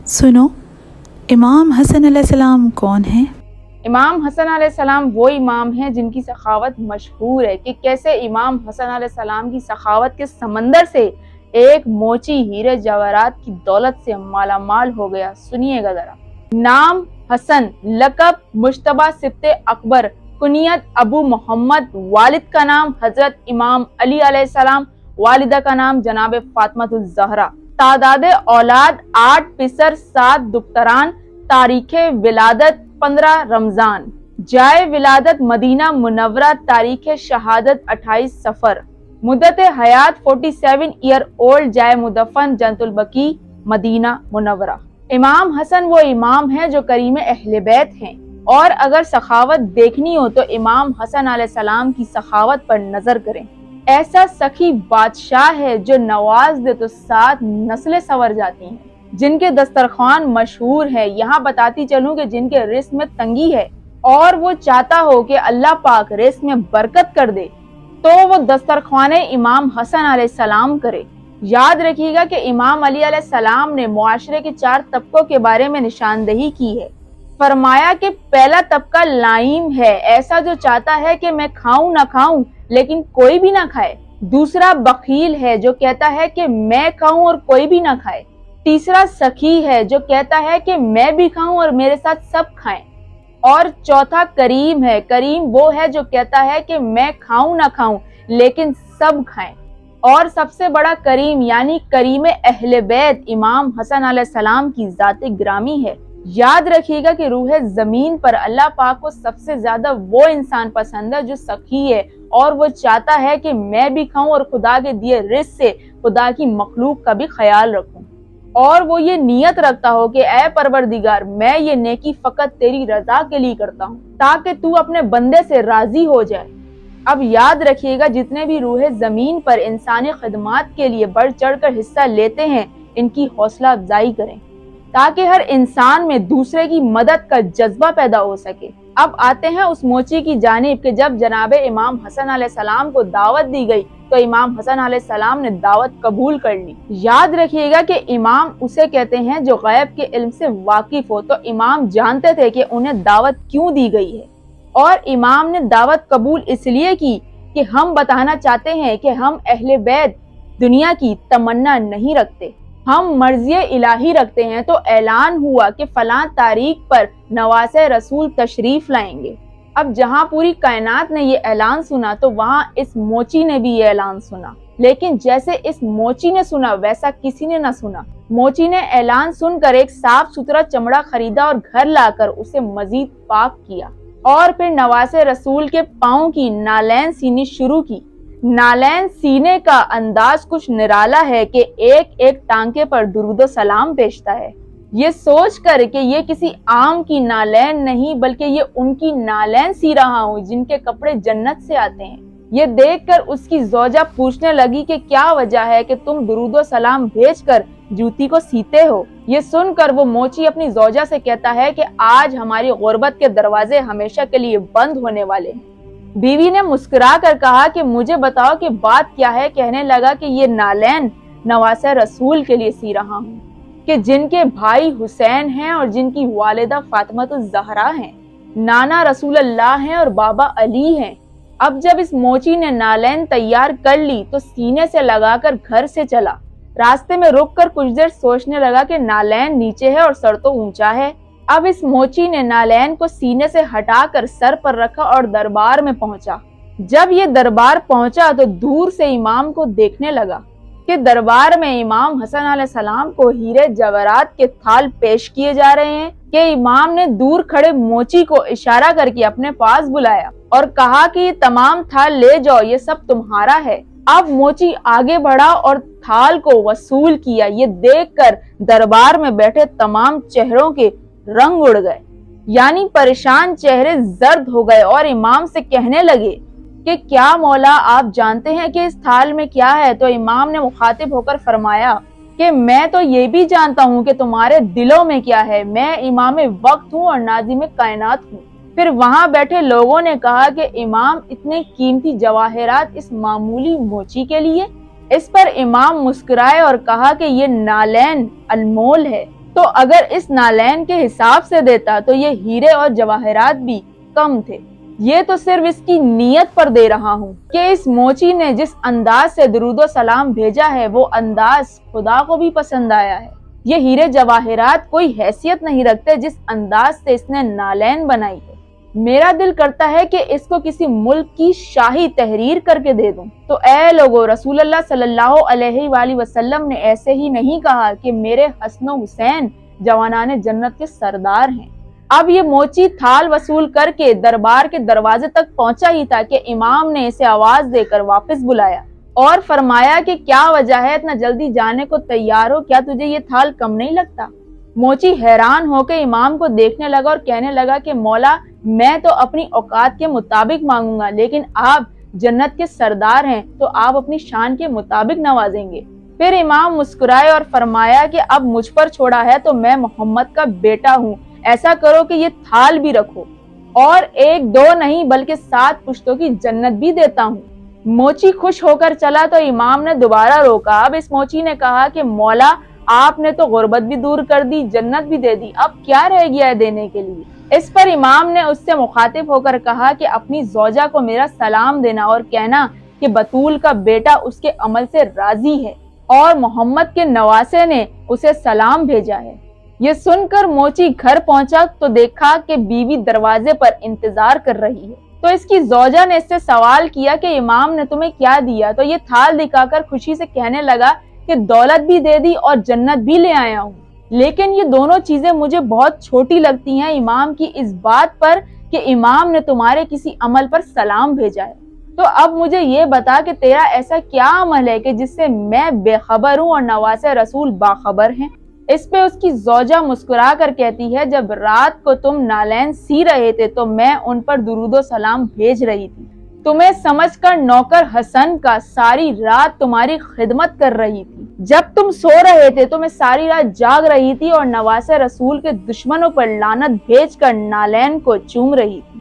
सुनो, इमाम हसन अलैहिस्सलाम कौन हैं? इमाम हसन अलैहिस्सलाम वो इमाम हैं जिनकी सखावत मशहूर है कि कैसे इमाम हसन अलैहिस्सलाम की सखावत के समंदर से एक मोची हीरे जवाहरात की दौलत से मालामाल हो गया। सुनिएगा जरा। नाम हसन, लकब मुश्तबा सिब्ते अकबर, कुनियत अबू मोहम्मद, वालिद का नाम हजरत इमाम अली अलैहिस्सलाम, वालिदा का नाम जनाब फातिमा ज़हरा। तादादे औलाद 8 पिसर 7 दुख्तरान, तारीखे विलादत 15 रमजान, जाए विलादत मदीना मुनव्वरा, तारीख शहादत 28 सफर, मुद्दत हयात 47 ईयर ओल्ड, जाए मुदफन जन्नतुल बकी मदीना मुनव्वरा। इमाम हसन वो इमाम हैं जो करीम अहले बैत हैं, और अगर सखावत देखनी हो तो इमाम हसन अलैहिस्सलाम की सखावत पर नजर करें। ऐसा सखी बादशाह है जो नवाज दे तो 7 नस्लें संवर जाती हैं, जिनके दस्तरखान मशहूर है। यहाँ बताती चलूं कि जिनके रिस्क में तंगी है और वो चाहता हो कि अल्लाह पाक रिस्क में बरकत कर दे, तो वो दस्तरखाने इमाम हसन अलैहिस्सलाम करे। याद रखिएगा कि इमाम अली अलैहिस्सलाम ने मुआशरे के 4 तबकों के बारे में निशानदही की है। फरमाया कि पहला तबका लाइम है, ऐसा जो चाहता है कि मैं खाऊं ना खाऊं लेकिन कोई भी ना खाए। दूसरा बखील है, जो कहता है कि मैं खाऊं और कोई भी ना खाए। तीसरा सखी है, जो कहता है कि मैं भी खाऊं और मेरे साथ सब खाएं। और चौथा करीम है, करीम वो है जो कहता है कि मैं खाऊं ना खाऊं लेकिन सब खाएं। और सबसे बड़ा करीम यानी करीम अहले बैत इमाम हसन अलैहिस्सलाम की ज़ात-ए ग्रामी है। याद रखिएगा कि रूह जमीन पर अल्लाह पाक को सबसे ज्यादा वो इंसान पसंद है जो सखी है, और वो चाहता है कि मैं भी खाऊं और खुदा के दिए रिज़्क से खुदा की मखलूक का भी ख्याल रखूं। और वो ये नियत रखता हो कि ऐ परवरदिगार, मैं ये नेकी फकत तेरी रजा के लिए करता हूँ ताकि तू अपने बंदे से राजी हो जाए। अब याद रखिएगा, जितने भी रूह जमीन पर इंसानी खिदमत के लिए बढ़ चढ़ कर हिस्सा लेते हैं, इनकी हौसला अफजाई करें ताकि हर इंसान में दूसरे की मदद का जज्बा पैदा हो सके। अब आते हैं उस मोची की जानिब कि जब जनाबे इमाम हसन अलैहिस्सलाम को दावत दी गई तो इमाम हसन अलैहिस्सलाम ने दावत कबूल कर ली। याद रखिएगा कि इमाम उसे कहते हैं जो गैब के इल्म से वाकिफ हो, तो इमाम जानते थे कि उन्हें दावत क्यों दी गई है, और इमाम ने दावत कबूल इसलिए की कि हम बताना चाहते हैं कि हम अहले बैत दुनिया की तमन्ना नहीं रखते, हम मर्ज़ी इलाही रखते हैं। तो ऐलान हुआ कि फलां तारीख पर नवासे रसूल तशरीफ लाएंगे। अब जहां पूरी कायनात ने ये ऐलान सुना तो वहां इस मोची ने भी ये ऐलान सुना, लेकिन जैसे इस मोची ने सुना वैसा किसी ने न सुना। मोची ने ऐलान सुनकर एक साफ सुथरा चमड़ा खरीदा और घर लाकर उसे मजीद पाक किया, और फिर नवासे रसूल के पाँव की नालैन सीनी शुरू की। नालैन सीने का अंदाज कुछ निराला है कि एक एक टांके पर दुरूदो सलाम भेजता है। ये सोच कर कि ये किसी आम की नालैन नहीं बल्कि ये उनकी नालैन सी रहा हूँ जिनके कपड़े जन्नत से आते हैं। ये देखकर उसकी ज़ौजा पूछने लगी कि क्या वजह है कि तुम दुरूदो सलाम भेजकर जूती को सीते हो। ये सुनकर वो मोची अपनी ज़ौजा से कहता है कि आज हमारी गुर्बत के दरवाजे हमेशा के लिए बंद होने वाले हैं। बीवी ने मुस्कुरा कर कहा कि मुझे बताओ कि बात क्या है। कहने लगा कि ये नालैन नवासे रसूल के लिए सी रहा हूँ कि जिनके भाई हुसैन हैं और जिनकी वालिदा फातिमा ज़हरा हैं, नाना रसूलुल्लाह हैं और बाबा अली हैं। अब जब इस मोची ने नालैन तैयार कर ली तो सीने से लगाकर घर से चला। रास्ते में रुककर कुछ देर सोचने लगा कि नालैन नीचे है और सर तो ऊंचा है। अब इस मोची ने नालैन को सीने से हटाकर सर पर रखा और दरबार में पहुंचा। जब ये दरबार पहुंचा तो दूर से इमाम को देखने लगा कि दरबार में इमाम हसन अलैहिस्सलाम को हीरे जवाहरात के थाल पेश किए जा रहे हैं कि इमाम ने दूर खड़े मोची को इशारा करके अपने पास बुलाया और कहा कि ये तमाम थाल ले जाओ, ये सब तुम्हारा है। अब मोची आगे बढ़ा और थाल को वसूल किया। ये देखकर दरबार में बैठे तमाम चेहरों के रंग उड़ गए, यानी परेशान चेहरे जर्द हो गए, और इमाम से कहने लगे कि क्या मौला आप जानते हैं कि इस थाल में क्या है। तो इमाम ने मुखातिब होकर फरमाया कि मैं तो ये भी जानता हूँ कि तुम्हारे दिलों में क्या है। मैं इमाम वक्त हूँ और नाज़िम कायनात हूँ। फिर वहां बैठे लोगों ने कहा कि इमाम, इतने कीमती जवाहरात इस मामूली मोची के लिए। इस पर इमाम मुस्कुराए और कहा कि ये नालैन अनमोल है, تو اگر اس نالین کے حساب سے دیتا تو یہ ہیرے اور جواہرات بھی کم تھے۔ یہ تو صرف اس کی نیت پر دے رہا ہوں کہ اس موچی نے جس انداز سے درود و سلام بھیجا ہے وہ انداز خدا کو بھی پسند آیا ہے۔ یہ ہیرے جواہرات کوئی حیثیت نہیں رکھتے جس انداز سے اس نے نالین بنائی ہے۔ میرا دل کرتا ہے کہ اس کو کسی ملک کی شاہی تحریر کر کے دے دوں۔ تو اے لوگو، رسول اللہ صلی اللہ علیہ وآلہ وسلم نے ایسے ہی نہیں کہا کہ میرے حسن و حسین جوانان جنت کے سردار ہیں۔ اب یہ موچی تھال وصول کر کے دربار کے دروازے تک پہنچا ہی تھا کہ امام نے اسے آواز دے کر واپس بلایا اور فرمایا کہ کیا وجہ ہے اتنا جلدی جانے کو تیار ہو، کیا تجھے یہ تھال کم نہیں لگتا؟ موچی حیران ہو کے امام کو دیکھنے لگا اور کہنے لگا کہ مولا، میں تو اپنی اوقات کے مطابق مانگوں گا، لیکن آپ جنت کے سردار ہیں تو آپ اپنی شان کے مطابق نوازیں گے۔ پھر امام مسکرائے اور فرمایا کہ اب مجھ پر چھوڑا ہے تو میں محمد کا بیٹا ہوں، ایسا کرو کہ یہ تھال بھی رکھو اور 1 2 نہیں بلکہ 7 پشتوں کی جنت بھی دیتا ہوں۔ موچی خوش ہو کر چلا تو امام نے دوبارہ روکا۔ اب اس موچی نے کہا کہ مولا، آپ نے تو غربت بھی دور کر دی، جنت بھی دے دی، اب کیا رہ گیا ہے دینے کے لیے؟ اس پر امام نے اس سے مخاطب ہو کر کہا کہ اپنی زوجہ کو میرا سلام دینا اور کہنا کہ بطول کا بیٹا اس کے عمل سے راضی ہے اور محمد کے نواسے نے اسے سلام بھیجا ہے۔ یہ سن کر موچی گھر پہنچا تو دیکھا کہ بیوی دروازے پر انتظار کر رہی ہے۔ تو اس کی زوجہ نے اس سے سوال کیا کہ امام نے تمہیں کیا دیا؟ تو یہ تھال دکھا کر خوشی سے کہنے لگا کہ دولت بھی دے دی اور جنت بھی لے آیا ہوں، لیکن یہ دونوں چیزیں مجھے بہت چھوٹی لگتی ہیں امام کی اس بات پر کہ امام نے تمہارے کسی عمل پر سلام بھیجا ہے۔ تو اب مجھے یہ بتا کہ تیرا ایسا کیا عمل ہے کہ جس سے میں بے خبر ہوں اور نواسے رسول باخبر ہیں؟ اس پہ اس کی زوجہ مسکرا کر کہتی ہے، جب رات کو تم نالین سی رہے تھے تو میں ان پر درود و سلام بھیج رہی تھی، تمہیں سمجھ کر نوکر حسن کا ساری رات تمہاری خدمت کر رہی تھی۔ جب تم سو رہے تھے تو میں ساری رات جاگ رہی تھی اور نواسے رسول کے دشمنوں پر لعنت بھیج کر نالین کو چوم رہی تھی۔